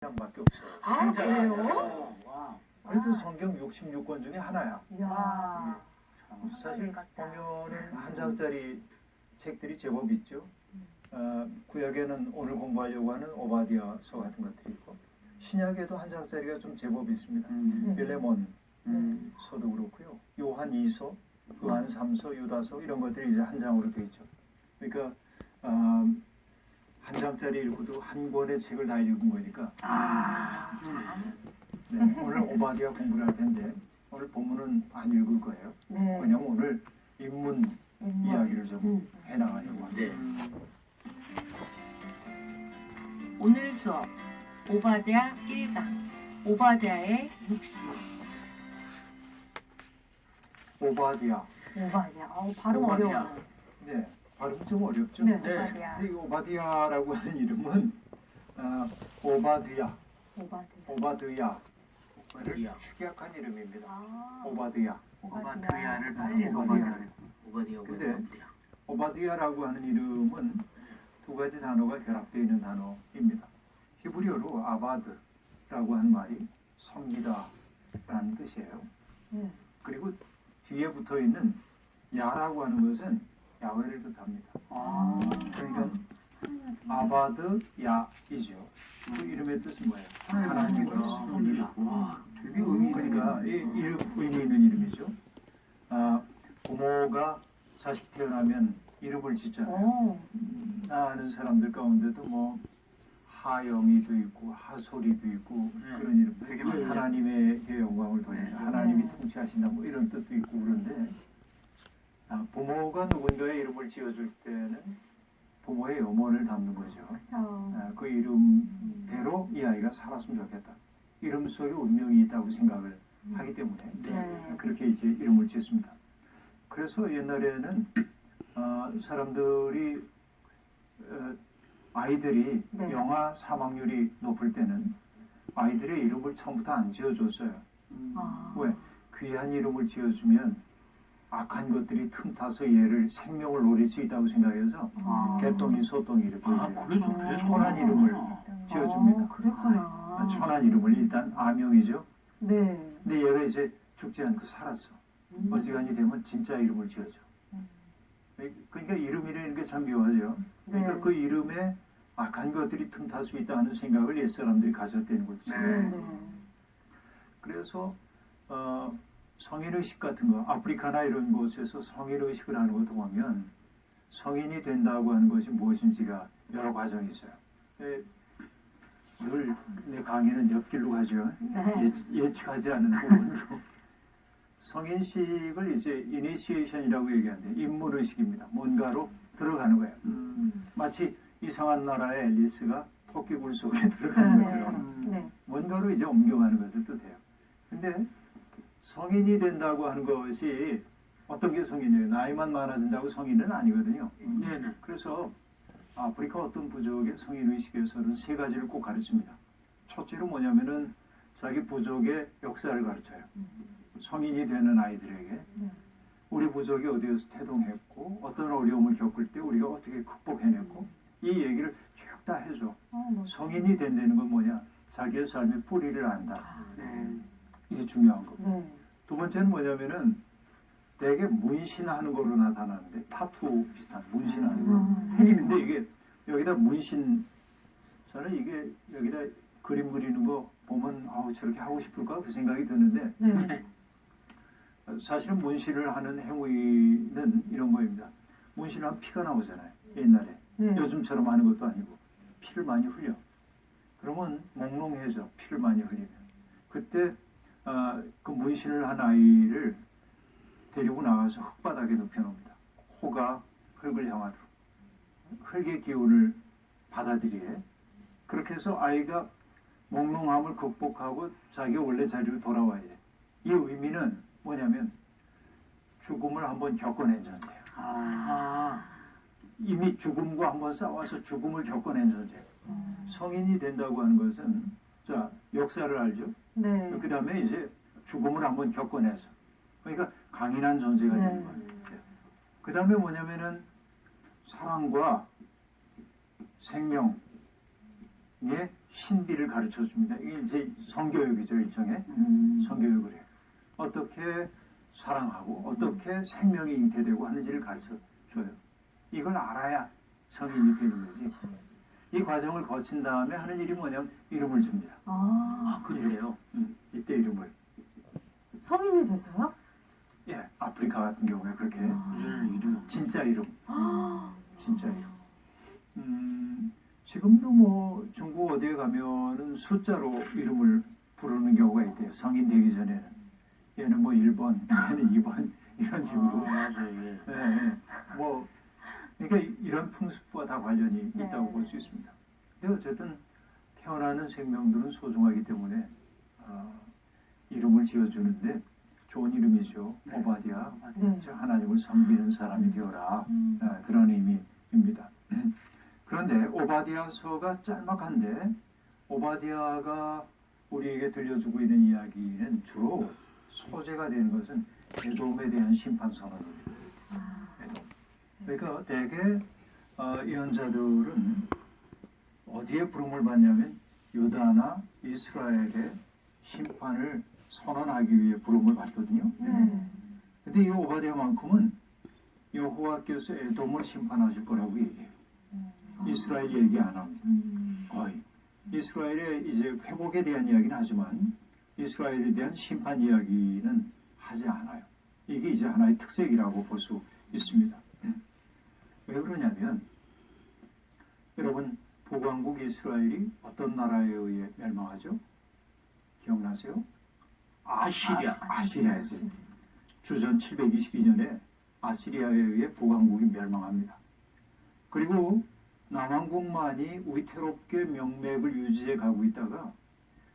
장밖에 없어요. 아, 그래요? 와. 그래도 성경 66권 중에 하나야. 이야. 사실 보면은 한 장짜리 책들이 제법 있죠. 구약에는 오늘 공부하려고 하는 오바디아서 같은 것들이 있고, 신약에도 한 장짜리가 좀 제법 있습니다. 빌레몬 서도 그렇고요. 요한 2서, 요한 3서, 유다서 이런 것들이 이제 한 장으로 되어 있죠. 그러니까 한 장짜리 읽고도 한 권의 책을 다 읽은 거니까. 네, 오늘 오바디아 공부를 할 텐데 오늘 본문은 안 읽을 거예요. 네. 왜냐면 오늘 인문 이야기를 좀 해나가려고 합니다. 오늘 수업 오바댜 1강 오바댜의 묵시. 오바디아. 오바디아. 발음 오바디아. 어려워요. 네, 발음 좀 어렵죠? 네. 오바댜. 근데 이 오바디아라고 하는 이름은 오바드야, 오바디아. 오바드야를 오바디아. 축약한 이름입니다. 아. 오바드야. 오바디아를 오바디아. 빨리 오바디아. 오바디아. 근데 오바드야라고 하는 이름은 두 가지 단어가 결합되어 있는 단어입니다. 히브리어로 아바드라고 하는 말이 섬기다라는 뜻이에요. 네. 그리고 뒤에 붙어 있는 야라고 하는 것은 야훼를 뜻합니다. 그러니까 아바드 야이죠. 그 이름의 뜻은 뭐예요? 하나님을 섬기다. 와, 되게 의미 그러니까 의미 있는 이름이죠. 부모가 자식 태어나면 이름을 짓잖아요. 오. 나 아는 사람들 가운데도 뭐 하영이도 있고 하솔이도 있고 그런 이름. 되게 많아요. 하나님에게 영광을 돌리는 하나님이 네. 통치하신다 뭐 이런 뜻도 있고 그런데 부모가 누군가의 이름을 지어줄 때는 부모의 염원을 담는 거죠. 그렇죠. 그 이름대로 이 아이가 살았으면 좋겠다. 이름 속에 운명이 있다고 생각을 하기 때문에 네. 그렇게 이제 이름을 짓습니다. 그래서 옛날에는 사람들이 아이들이 네. 영아 사망률이 높을 때는 아이들의 이름을 처음부터 안 지어줬어요. 아. 왜? 귀한 이름을 지어주면 악한 것들이 틈타서 얘를 생명을 노릴 수 있다고 생각해서 개똥이 소똥이 이렇게 그래서 천한 이름을 지어줍니다. 그랬구나. 천한 이름을 일단 아명이죠. 네. 근데 얘가 이제 죽지 않고 살았어. 어지간히 되면 진짜 이름을 지어줘. 그러니까 이름이라는 게 참 묘하죠. 그러니까 네. 그 이름에 악한 것들이 틈탈 수 있다는 생각을 옛 사람들이 가졌다는 거죠. 네. 그래서 성인의식 같은 거, 아프리카나 이런 곳에서 성인의식을 하는 것도 보면 성인이 된다고 하는 것이 무엇인지가 여러 과정이 있어요. 늘 내 강의는 옆길로 가죠. 네. 예측하지 않은 부분으로. 성인식을 이제 이니시에이션이라고 얘기하는데 입문의식입니다. 뭔가로 들어가는 거예요. 마치 이상한 나라의 앨리스가 토끼굴 속에 들어가는 네. 것처럼 네. 뭔가로 이제 옮겨가는 것을 뜻해요. 근데 성인이 된다고 하는 것이 어떤 게 성인이에요? 나이만 많아진다고 성인은 아니거든요. 네네. 그래서 아프리카 어떤 부족의 성인의식에서는 세 가지를 꼭 가르칩니다. 첫째로 뭐냐면은 자기 부족의 역사를 가르쳐요. 성인이 되는 아이들에게 우리 부족이 어디에서 태동했고 어떤 어려움을 겪을 때 우리가 어떻게 극복해냈고 이 얘기를 쭉 다 해줘. 성인이 된다는 건 뭐냐? 자기의 삶의 뿌리를 안다. 이게 중요한 거. 네. 두 번째는 뭐냐면은 되게 문신하는 거로 나타나는데 타투 비슷한 문신하는 거. 생기는데 이게 여기다 문신 저는 이게 여기다 그림 그리는 거 보면 아우 저렇게 하고 싶을까 그 생각이 드는데 네. 사실은 문신을 하는 행위는 이런 거입니다. 문신하면 피가 나오잖아요. 옛날에. 네. 요즘처럼 하는 것도 아니고 피를 많이 흘려. 그러면 몽롱해져. 피를 많이 흘리면. 그때 그 문신을 한 아이를 데리고 나가서 흙바닥에 눕혀놓습니다. 코가 흙을 향하도록. 흙의 기운을 받아들이게. 그렇게 해서 아이가 몽롱함을 극복하고 자기 원래 자리로 돌아와야 돼. 이 의미는 뭐냐면 죽음을 한번 겪어낸 존재예요. 이미 죽음과 한번 싸워서 죽음을 겪어낸 존재예요. 성인이 된다고 하는 것은 자 역사를 알죠. 네. 그 다음에 이제 죽음을 한번 겪어내서 그러니까 강인한 존재가 되는 거예요. 그 다음에 뭐냐면은 사랑과 생명의 신비를 가르쳐 줍니다. 이게 이제 성교육이죠, 일종의. 성교육을 해요. 어떻게 사랑하고 어떻게 생명이 잉태되고 하는지를 가르쳐 줘요. 이걸 알아야 성인이 되는 거지. 이 과정을 거친 다음에 하는 일이 뭐냐면 이름을 줍니다. 아, 그래요? 이때 이름을. 성인이 돼서요? 예, 아프리카 같은 경우에 그렇게 이름. 진짜 이름. 아. 진짜 이름. 지금도 뭐 중국 어디에 가면은 숫자로 이름을 부르는 경우가 있대요. 성인 되기 전에는. 얘는 뭐 1번, 얘는 2번 이런 식으로. 맞아요. 예. 예, 예. 뭐 그러니까 이런 풍습과 다 관련이 네. 있다고 볼 수 있습니다. 근데 어쨌든 태어나는 생명들은 소중하기 때문에 이름을 지어주는데 좋은 이름이죠. 네. 오바댜. 네. 즉 하나님을 섬기는 사람이 되어라. 그런 의미입니다. 그런데 오바댜서가 짤막한데 오바댜가 우리에게 들려주고 있는 이야기는 주로 소재가 되는 것은 에돔에 대한 심판 선언입니다. 에돔. 그러니까 대개 예언자들은 어디에 부름을 받냐면 유다나 이스라엘의 심판을 선언하기 위해 부름을 받거든요. 네. 근데 이 오바댜만큼은 여호와께서 에돔을 심판하실 거라고 얘기해요. 이스라엘 얘기 안 합니다. 거의. 이스라엘의 이제 회복에 대한 이야기는 하지만 이스라엘에 대한 심판 이야기는 하지 않아요. 이게 이제 하나의 특색이라고 볼 수 있습니다. 왜 그러냐면 여러분 북왕국 이스라엘이 어떤 나라에 의해 멸망하죠? 기억나세요? 아시리아. 아시리아에서 주전 722년에 아시리아에 의해 북왕국이 멸망합니다. 그리고 남왕국만이 위태롭게 명맥을 유지해 가고 있다가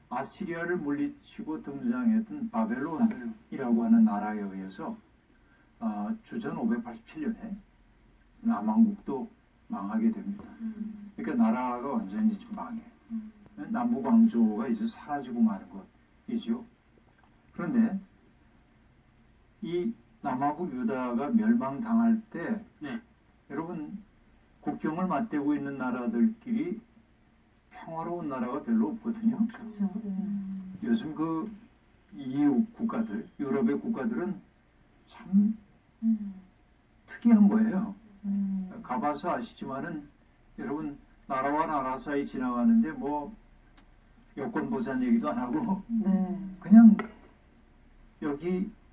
아시리아를 물리치고 등장했던 바벨론이라고 하는 나라에 의해서 주전 587년에 남왕국도 망하게 됩니다. 그러니까 나라가 완전히 좀 망해요. 남북 왕조가 이제 사라지고 마는 것이죠. 그런데 이 남아국 유다가 멸망당할 때 네. 여러분 국경을 맞대고 있는 나라들끼리 평화로운 나라가 별로 없거든요. 그렇죠. 요즘 그 EU 국가들, 유럽의 국가들은 참 특이한 거예요. 가봐서 아시지만은 여러분 나라와 나라 사이 지나가는데 뭐 여권 보장 얘기도 안 하고 네. 그냥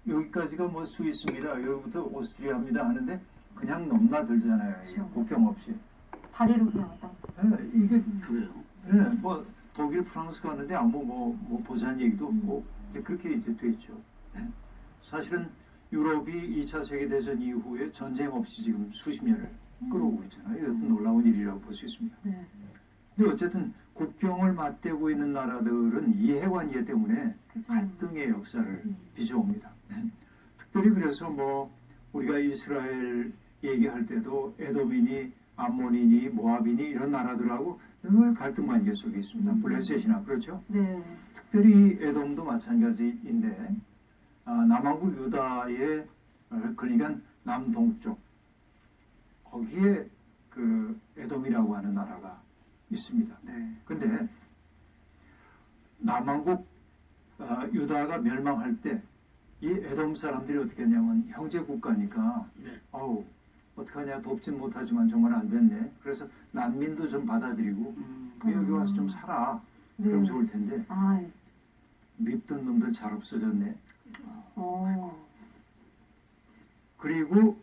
여기까지가 뭐 스위스입니다. 여기부터 오스트리아입니다 하는데 그냥 넘나들잖아요. 그렇죠. 국경 없이. 다리로 그냥 왔다. 네, 이게 그래요? 네, 뭐 독일, 프랑스 가는데 아무 뭐 보장 얘기도 없고 이제 그렇게 이제 됐죠. 사실은 유럽이 2차 세계대전 이후에 전쟁 없이 지금 수십 년을 끌어오고 있잖아요. 이것도 놀라운 일이라고 볼 수 있습니다. 네. 근데 어쨌든 국경을 맞대고 있는 나라들은 이해관계 때문에 그죠. 갈등의 역사를 빚어옵니다. 특별히 그래서 뭐 우리가 이스라엘 얘기할 때도 에돔이니 암몬이니 모압이니 이런 나라들하고 늘 갈등 관계 속에 있습니다. 블레셋이나 그렇죠. 네. 특별히 에돔도 마찬가지인데 남왕국 유다의 그러니까 남동쪽 거기에 그 에돔이라고 하는 나라가 있습니다. 네. 근데 남왕국 유다가 멸망할 때 이 에돔 사람들이 어떻게 했냐면 형제 국가니까 네. 어떡하냐 돕진 못하지만 정말 안 됐네. 그래서 난민도 좀 받아들이고 여기 와서 좀 살아. 그럼 네. 좋을 텐데 아, 밉던 놈들 잘 없어졌네. 어. 그리고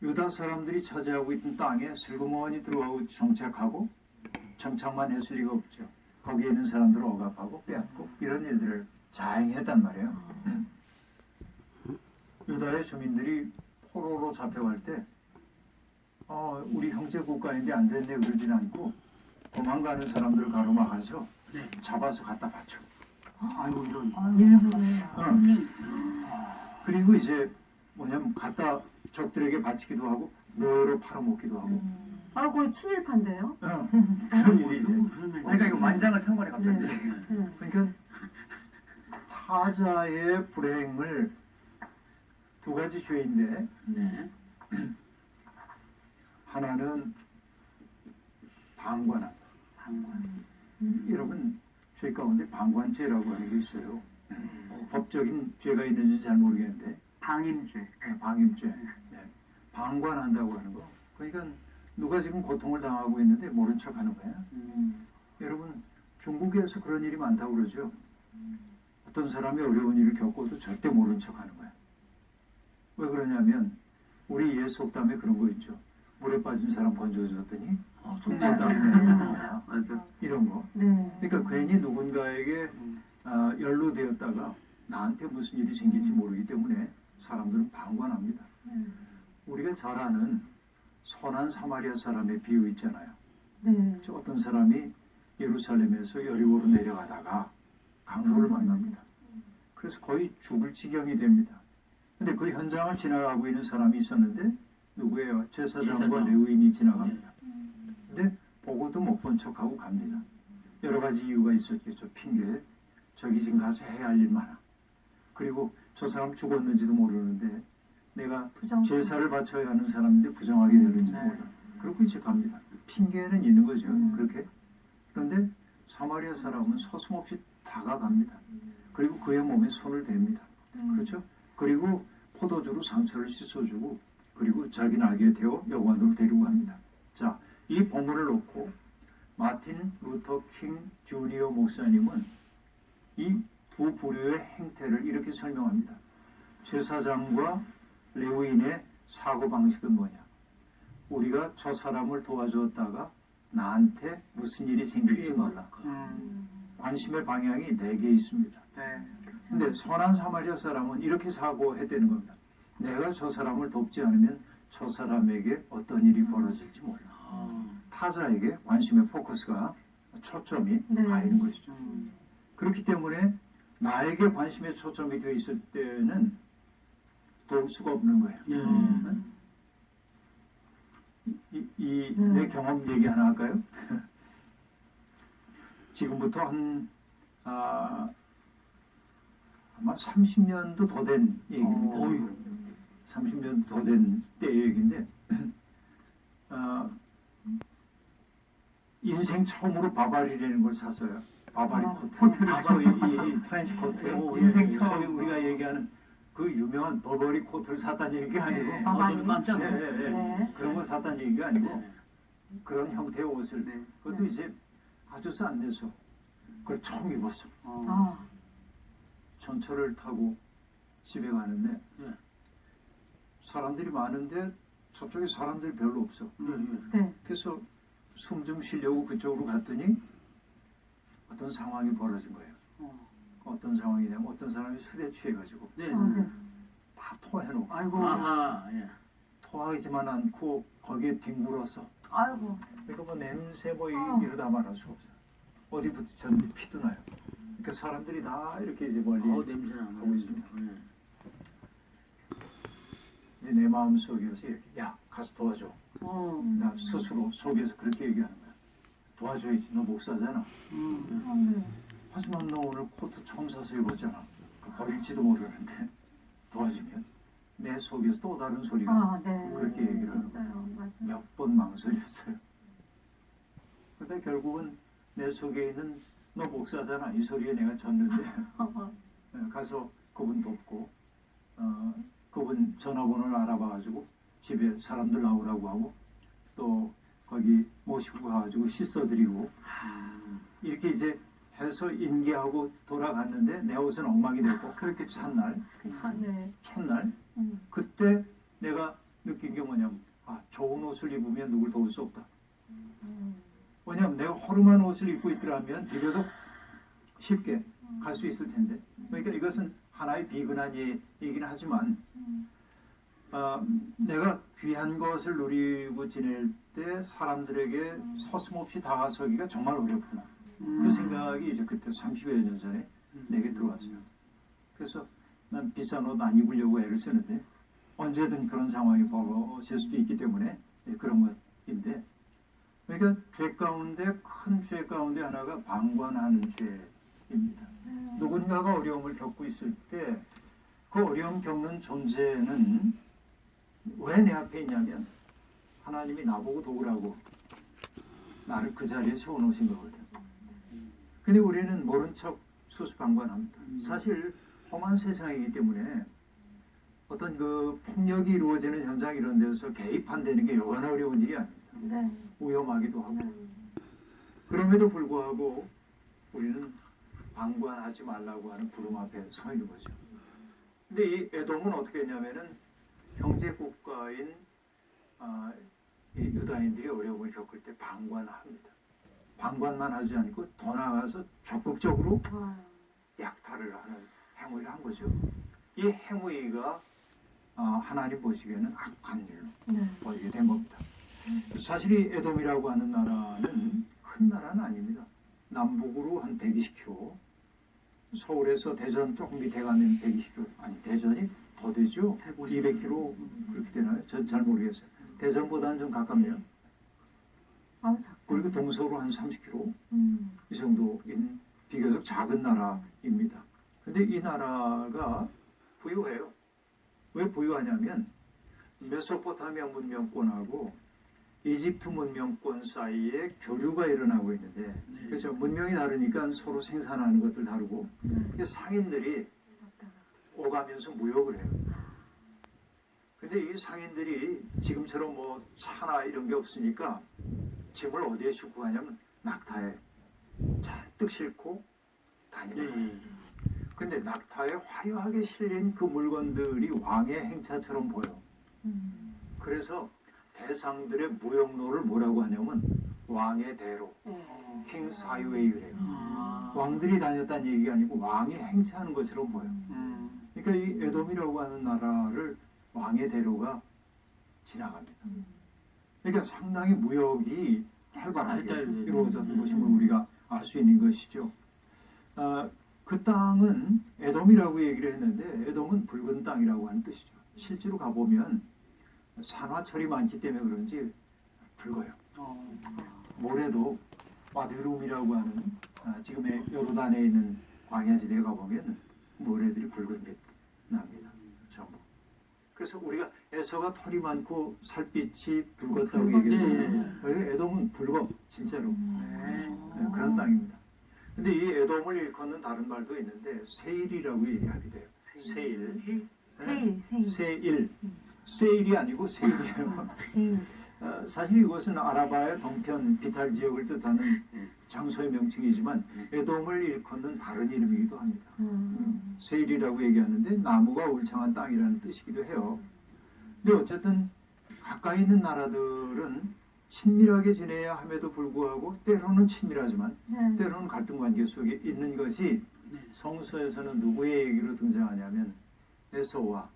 유다 사람들이 차지하고 있던 땅에 슬그머니 들어가고 정착하고 정착만 했을 리가 없죠. 거기에 있는 사람들을 억압하고 빼앗고 이런 일들을 자행했단 말이에요. 유다의 주민들이 포로로 잡혀갈 때 우리 형제 국가인데 안 됐네 그러진 않고 도망가는 사람들을 가로막아서 네. 잡아서 갖다 바쳐. 아이고 이런. 일본에. 그리고 이제 뭐냐면 갖다 적들에게 바치기도 하고 노예로 팔아먹기도 하고 아, 거의 친일파인데요? 그런 일이 이제 그러니까 이거 만장을 창궐해 갑자기. 네. 네. 그러니까 타자의 불행을 두 가지 죄인데 네. 하나는 방관함, 방관. 여러분 죄 가운데 방관죄라고 하는 게 있어요. 법적인 죄가 있는지 잘 모르겠는데 방임죄. 방임죄, 방관한다고 하는 거. 그러니까 누가 지금 고통을 당하고 있는데 모른 척하는 거야. 여러분 중국에서 그런 일이 많다고 그러죠. 어떤 사람이 어려운 일을 겪어도 절대 모른 척하는 거야. 왜 그러냐면 우리 옛 속담에 그런 거 있죠. 물에 빠진 사람 건져줬더니 맞아. 이런 거. 네. 그러니까 괜히 누군가에게 연루되었다가 나한테 무슨 일이 생길지 모르기 때문에 사람들은 방관합니다. 우리가 잘 아는 선한 사마리아 사람의 비유 있잖아요. 네. 저 어떤 사람이 예루살렘에서 여리고로 내려가다가 강도를 만납니다. 그래서 거의 죽을 지경이 됩니다. 근데 그 현장을 지나가고 있는 사람이 있었는데 누구예요? 제사장과 제사장. 레위인이 지나갑니다. 근데 보고도 못 본 척하고 갑니다. 여러 가지 이유가 있었겠죠. 핑계. 저기 지금 가서 해야 할 일 많아. 그리고 저 사람 죽었는지도 모르는데 내가 부정. 제사를 바쳐야 하는 사람인데 부정하게 되는지도 네. 몰라. 그러고 이제 갑니다. 핑계는 있는 거죠. 음. 그렇게. 그런데 사마리아 사람은 서슴없이 다가갑니다. 그리고 그의 몸에 손을 댑니다. 그렇죠? 그리고 포도주로 상처를 씻어주고 그리고 자기 나귀에 태워 여관으로 데리고 갑니다. 자, 이 본문을 놓고 마틴 루터 킹 주니어 목사님은 이 두 부류의 행태를 이렇게 설명합니다. 제사장과 레위인의 사고 방식은 뭐냐? 우리가 저 사람을 도와주었다가 나한테 무슨 일이 생길지 몰라. 관심의 방향이 네 개 있습니다. 네. 근데 선한 사마리아 사람은 이렇게 사고해대는 겁니다. 내가 저 사람을 돕지 않으면 저 사람에게 어떤 일이 벌어질지 몰라. 타자에게 관심의 포커스가 초점이 네. 가 있는 것이죠. 그렇기 때문에 나에게 관심의 초점이 되어 있을 때는 도울 수가 없는 거예요. 내 경험 얘기 하나 할까요? 지금부터 한 아마 30년도 더 된 얘기입니다. 30년 더 된 때 얘기인데 인생 처음으로 바바리라는 걸 샀어요. 바바리 코트. 이 프렌치 코트예요. 인생 소위 처음. 우리가 얘기하는 그 유명한 버버리 코트를 샀다는 얘기가 아니고 바바리. 깜짝 예, 놀랐어요. 예, 예. 네. 그런 거 샀다는 얘기가 아니고 그런 형태의 옷을 네. 그것도 이제 아주 싼 데서 그걸 처음 입었어. 아, 전철을 타고 집에 가는데 사람들이 많은데 저쪽에 사람들이 별로 없어. 네. 그래서 숨 좀 쉬려고 그쪽으로 갔더니 어떤 상황이 벌어진 거예요. 어떤 상황이냐면 어떤 사람이 술에 취해가지고 네. 아, 네. 다 토해놓고 아이고. 아하. 예. 토하지만 않고 거기에 뒹굴었어. 아이고. 그러니까 뭐 냄새 뭐 이러다 말할 수 없어. 어디 부딪혔는데 피도 나요. 그러니까 사람들이 다 이렇게 이제 멀리 냄새 나. 보고 있습니다. 이제 내 마음 속에서 이렇게 야 가서 도와줘. 나 스스로 속에서 그렇게 얘기하는 거야. 도와줘야지. 너 목사잖아. 네. 하지만 너 오늘 코트 처음 사서 입었잖아. 버릴지도 모르는데 도와주면 내 속에서 또 다른 소리가 아, 네. 그렇게 얘기를 하는 있어요. 맞아요. 몇 번 망설였어요. 근데 결국은 내 속에 있는 너 목사잖아 이 소리에 내가 졌는데 가서 그분 돕고 그분 전화번호를 알아봐가지고 집에 사람들 나오라고 하고 또 거기 모시고 가가지고 씻어드리고 이렇게 이제 해서 인계하고 돌아갔는데 내 옷은 엉망이 됐고 그렇게 산 아, 네. 첫날 그때 내가 느낀 게 뭐냐면 좋은 옷을 입으면 누굴 도울 수 없다. 왜냐면 내가 허름한 옷을 입고 있더라면 비교적 쉽게 갈 수 있을 텐데 그러니까 이것은 하나의 비근한 얘기긴 하지만 내가 귀한 것을 누리고 지낼 때 사람들에게 서슴없이 다가서기가 정말 어렵구나. 그 생각이 이제 그때 30여 년 전에 내게 들어왔어요. 그래서 난 비싼 옷 안 입으려고 애를 쓰는데 언제든 그런 상황이 벌어질 수도 있기 때문에 그런 것인데 그러니까 죄 가운데 큰 죄 가운데 하나가 방관하는 죄입니다. 누군가가 어려움을 겪고 있을 때 그 어려움 겪는 존재는 왜 내 앞에 있냐면 하나님이 나보고 도우라고 나를 그 자리에 세워놓으신 거거든. 근데 우리는 모른 척 수수방관합니다. 사실 험한 세상이기 때문에 어떤 그 폭력이 이루어지는 현장 이런 데서 개입한다는 게 여간나 어려운 일이 아닙니다. 네. 위험하기도 하고. 그럼에도 불구하고 우리는 방관하지 말라고 하는 부름 앞에 서 있는 거죠. 근데 이 에돔은 어떻게 했냐면은 형제 국가인 이 유다인들이 어려움을 겪을 때 방관합니다. 방관만 하지 않고 더 나아가서 적극적으로 약탈을 하는 행위를 한 거죠. 이 행위가 하나님 보시기에는 악한 일로 네. 보이게 된 겁니다. 사실 이 에돔이라고 하는 나라는 큰 나라는 아닙니다. 남북으로 한 120km, 서울에서 대전 조금 밑에 가면 120km, 아니 대전이 더 되죠? 200km 그렇게 되나요? 전 잘 모르겠어요. 대전보다는 좀 가깝네요. 아우 작다. 그리고 동서로 한 30km 음. 이 정도인 비교적 작은 나라입니다. 근데 이 나라가 부유해요. 왜 부유하냐면 메소포타미아 문명권하고 이집트 문명권 사이에 교류가 일어나고 있는데, 그렇죠. 문명이 다르니까 서로 생산하는 것들 다르고, 그래서 상인들이 오가면서 무역을 해요. 근데 이 상인들이 지금처럼 뭐 차나 이런 게 없으니까 짐을 어디에 싣고 가냐면 낙타에 잔뜩 싣고 다니는. 근데 낙타에 화려하게 실린 그 물건들이 왕의 행차처럼 보여. 그래서 대상들의 무역로를 뭐라고 하냐면 왕의 대로, 킹스 하이웨이래요. 왕들이 다녔다는 얘기가 아니고 왕이 행차하는 것처럼 보여. 그러니까 이 에돔이라고 하는 나라를 왕의 대로가 지나갑니다. 그러니까 상당히 무역이 활발하게 이루어졌던 것임을 우리가 알 수 있는 것이죠. 그 땅은 에돔이라고 얘기를 했는데 에돔은 붉은 땅이라고 하는 뜻이죠. 실제로 가보면 산화철이 많기 때문에 그런지 붉어요. 모래도 와드룸이라고 하는 지금의 요르단에 있는 광야지대에 가보면 모래들이 붉은 게 납니다. 전부. 그래서 우리가 에서가 털이 많고 살빛이 붉었다고 얘기했는데 에돔은 붉어 진짜로. 그런 땅입니다. 근데 이 에돔을 일컫는 다른 말도 있는데 세일이라고 얘기하게 돼요. 세일. 세일. 세일이 아니고 세일이에요. 사실 이것은 아라바의 동편 비탈 지역을 뜻하는 장소의 명칭이지만 에돔을 일컫는 다른 이름이기도 합니다. 세일이라고 얘기하는데 나무가 울창한 땅이라는 뜻이기도 해요. 근데 어쨌든 가까이 있는 나라들은 친밀하게 지내야 함에도 불구하고 때로는 친밀하지만 때로는 갈등 관계 속에 있는 것이 성서에서는 누구의 얘기로 등장하냐면 에서와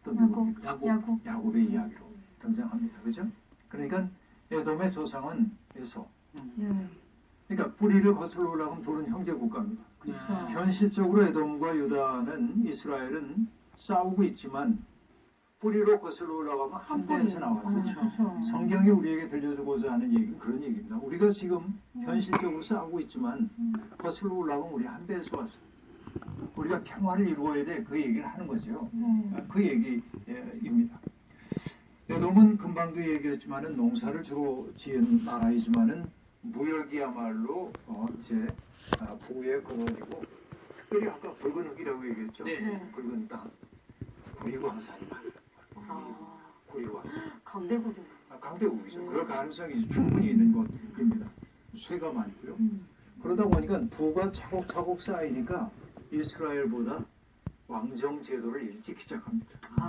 또 누굽니까? 야곱의 이야기로 등장합니다. 그죠? 그러니까 에돔의 조상은 에서. 그러니까 뿌리를 거슬러 올라가면 둘은 형제 국가입니다. 현실적으로 에돔과 유다는 이스라엘은 싸우고 있지만 뿌리로 거슬러 올라가면 함대에서 나왔어요. 성경이 우리에게 들려주고자 하는 얘기는 그런 얘기입니다. 우리가 지금 현실적으로 싸우고 있지만 거슬러 올라가면 우리 함대에서 왔어요. 우리가 평화를 이루어야 돼. 그 얘기를 하는 거죠. 그 얘기입니다. 에돔은 금방도 얘기했지만은 농사를 주로 지은 나라이지만은 무역이야말로 제 부의 근원이고, 특별히 아까 붉은 흙이라고 얘기했죠. 붉은 땅, 구리광산이 많아요. 구리광산. 강대국이죠. 그럴 가능성이 충분히 있는 곳입니다. 쇠가 많고요. 그러다 보니까 부가 차곡차곡 쌓이니까 이스라엘보다 왕정 제도를 일찍 시작합니다.